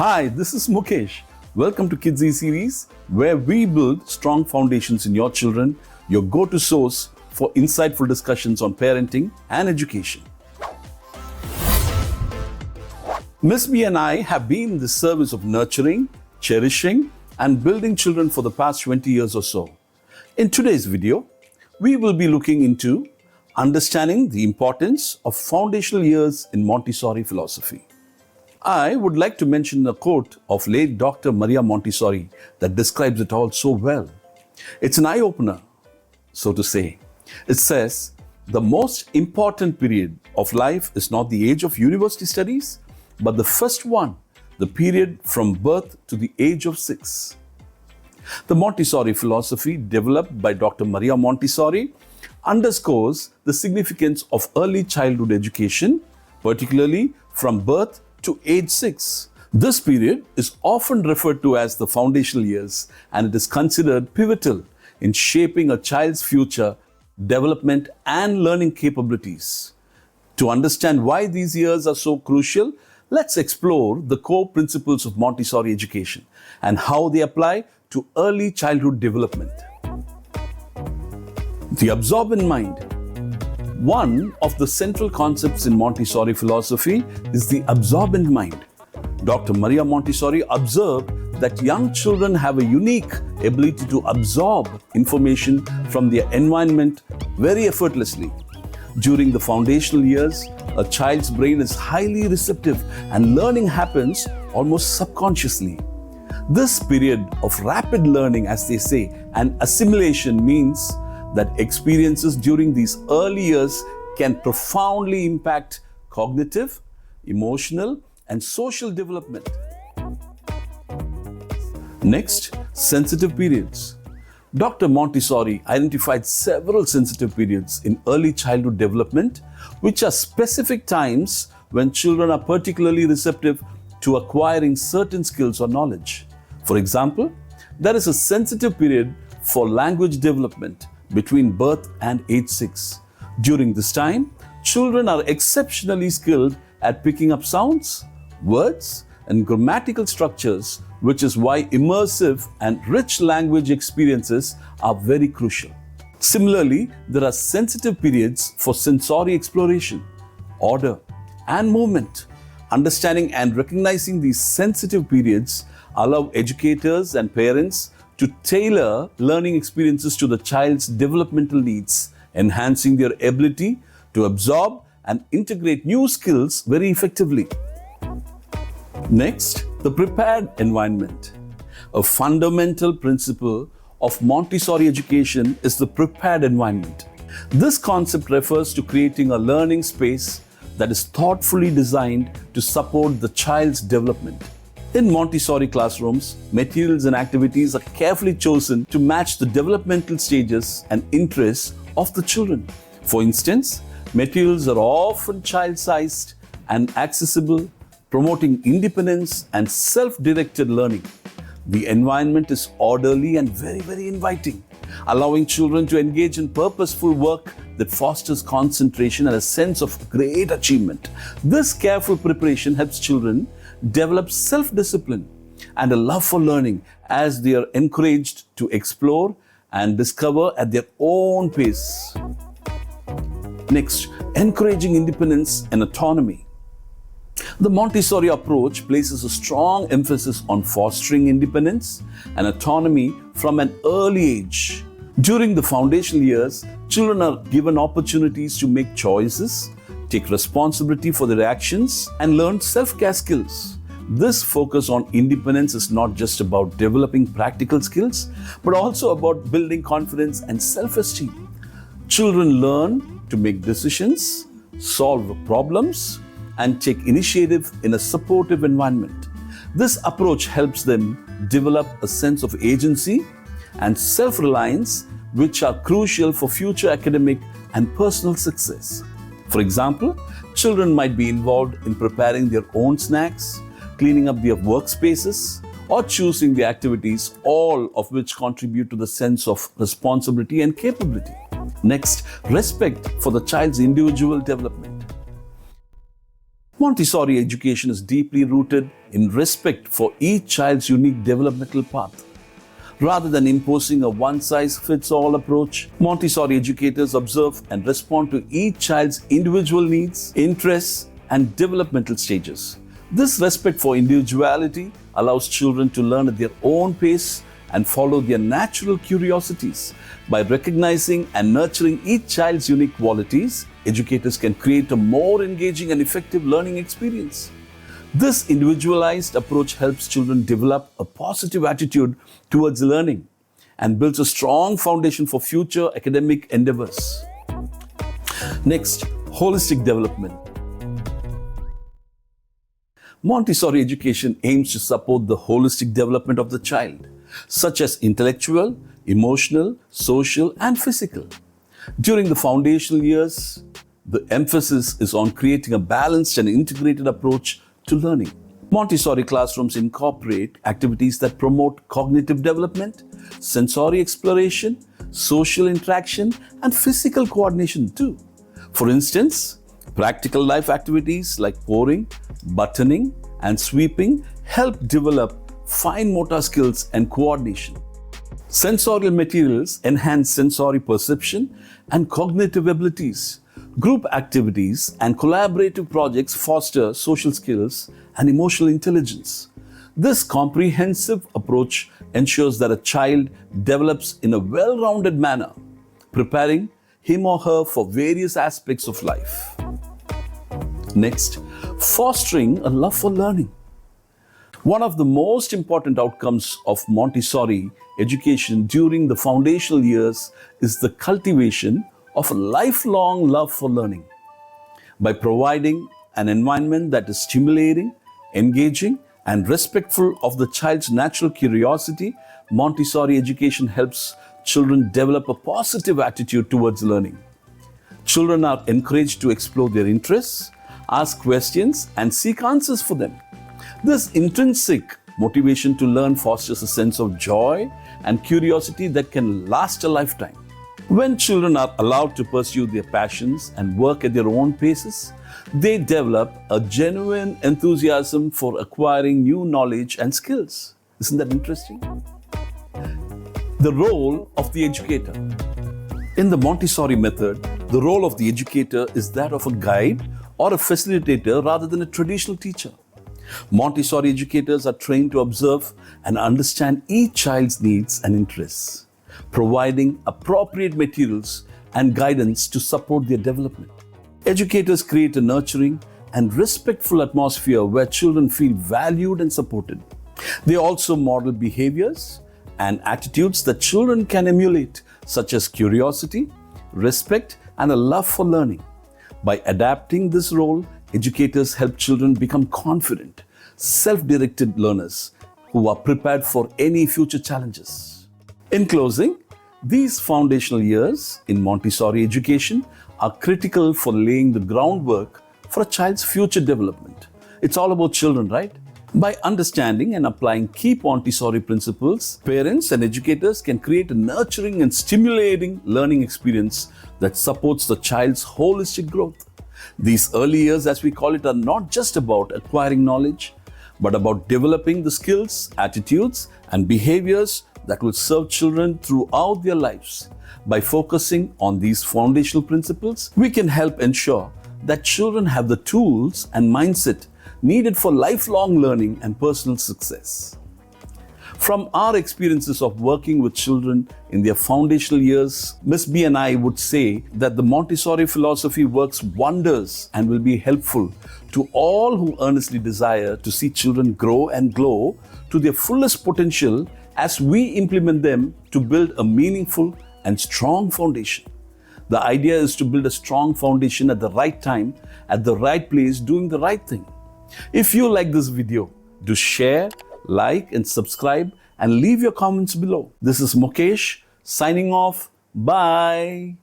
Hi, this is Mukesh. Welcome to Kids series, where we build strong foundations in your children, your go-to source for insightful discussions on parenting and education. Miss B and I have been in the service of nurturing, cherishing, and building children for the past 20 years or so. In today's video, we will be looking into understanding the importance of foundational years in Montessori philosophy. I would like to mention a quote of late Dr. Maria Montessori that describes it all so well. It's an eye-opener, so to say. It says, the most important period of life is not the age of university studies, but the first one, the period from birth to the age of 6. The Montessori philosophy, developed by Dr. Maria Montessori, underscores the significance of early childhood education, particularly from birth to age 6. This period is often referred to as the foundational years, and it is considered pivotal in shaping a child's future development and learning capabilities. To understand why these years are so crucial, let's explore the core principles of Montessori education and how they apply to early childhood development. The absorbent mind. One of the central concepts in Montessori philosophy is the absorbent mind. Dr. Maria Montessori observed that young children have a unique ability to absorb information from their environment very effortlessly. During the foundational years, a child's brain is highly receptive and learning happens almost subconsciously. This period of rapid learning, as they say, and assimilation means that experiences during these early years can profoundly impact cognitive, emotional, and social development. Next, sensitive periods. Dr. Montessori identified several sensitive periods in early childhood development, which are specific times when children are particularly receptive to acquiring certain skills or knowledge. For example, there is a sensitive period for language development between birth and age 6. During this time, children are exceptionally skilled at picking up sounds, words, and grammatical structures, which is why immersive and rich language experiences are very crucial. Similarly, there are sensitive periods for sensory exploration, order, and movement. Understanding and recognizing these sensitive periods allow educators and parents to tailor learning experiences to the child's developmental needs, enhancing their ability to absorb and integrate new skills very effectively. Next, the prepared environment. A fundamental principle of Montessori education is the prepared environment. This concept refers to creating a learning space that is thoughtfully designed to support the child's development. In Montessori classrooms, materials and activities are carefully chosen to match the developmental stages and interests of the children. For instance, materials are often child-sized and accessible, promoting independence and self-directed learning. The environment is orderly and very inviting, allowing children to engage in purposeful work that fosters concentration and a sense of great achievement. This careful preparation helps children develop self-discipline and a love for learning as they are encouraged to explore and discover at their own pace. Next, encouraging independence and autonomy. The Montessori approach places a strong emphasis on fostering independence and autonomy from an early age. During the foundational years, children are given opportunities to make choices, take responsibility for their actions, and learn self-care skills. This focus on independence is not just about developing practical skills, but also about building confidence and self-esteem. Children learn to make decisions, solve problems, and take initiative in a supportive environment. This approach helps them develop a sense of agency and self-reliance, which are crucial for future academic and personal success. For example, children might be involved in preparing their own snacks, cleaning up their workspaces, or choosing the activities, all of which contribute to the sense of responsibility and capability. Next, respect for the child's individual development. Montessori education is deeply rooted in respect for each child's unique developmental path. Rather than imposing a one-size-fits-all approach, Montessori educators observe and respond to each child's individual needs, interests, and developmental stages. This respect for individuality allows children to learn at their own pace and follow their natural curiosities. By recognizing and nurturing each child's unique qualities, educators can create a more engaging and effective learning experience. This individualized approach helps children develop a positive attitude towards learning and builds a strong foundation for future academic endeavors. Next, holistic development. Montessori education aims to support the holistic development of the child, such as intellectual, emotional, social, and physical. During the foundational years, the emphasis is on creating a balanced and integrated approach to learning. Montessori classrooms incorporate activities that promote cognitive development, sensory exploration, social interaction, and physical coordination too. For instance, practical life activities like pouring, buttoning, and sweeping help develop fine motor skills and coordination. Sensorial materials enhance sensory perception and cognitive abilities. Group activities and collaborative projects foster social skills and emotional intelligence. This comprehensive approach ensures that a child develops in a well-rounded manner, preparing him or her for various aspects of life. Next, fostering a love for learning. One of the most important outcomes of Montessori education during the foundational years is the cultivation of a lifelong love for learning. By providing an environment that is stimulating, engaging, and respectful of the child's natural curiosity, Montessori education helps children develop a positive attitude towards learning. Children are encouraged to explore their interests, ask questions, and seek answers for them. This intrinsic motivation to learn fosters a sense of joy and curiosity that can last a lifetime. When children are allowed to pursue their passions and work at their own paces, they develop a genuine enthusiasm for acquiring new knowledge and skills. Isn't that interesting? The role of the educator. In the Montessori method, the role of the educator is that of a guide or a facilitator rather than a traditional teacher. Montessori educators are trained to observe and understand each child's needs and interests, providing appropriate materials and guidance to support their development. Educators create a nurturing and respectful atmosphere where children feel valued and supported. They also model behaviors and attitudes that children can emulate, such as curiosity, respect, and a love for learning. By adapting this role, educators help children become confident, self-directed learners who are prepared for any future challenges. In closing, these foundational years in Montessori education are critical for laying the groundwork for a child's future development. It's all about children, right? By understanding and applying key Montessori principles, parents and educators can create a nurturing and stimulating learning experience that supports the child's holistic growth. These early years, as we call it, are not just about acquiring knowledge, but about developing the skills, attitudes, and behaviors that will serve children throughout their lives. By focusing on these foundational principles, we can help ensure that children have the tools and mindset needed for lifelong learning and personal success. From our experiences of working with children in their foundational years, Ms. B and I would say that the Montessori philosophy works wonders and will be helpful to all who earnestly desire to see children grow and glow to their fullest potential as we implement them to build a meaningful and strong foundation. The idea is to build a strong foundation at the right time, at the right place, doing the right thing. If you like this video, do share, like, and subscribe, and leave your comments below. This is Mukesh signing off. Bye.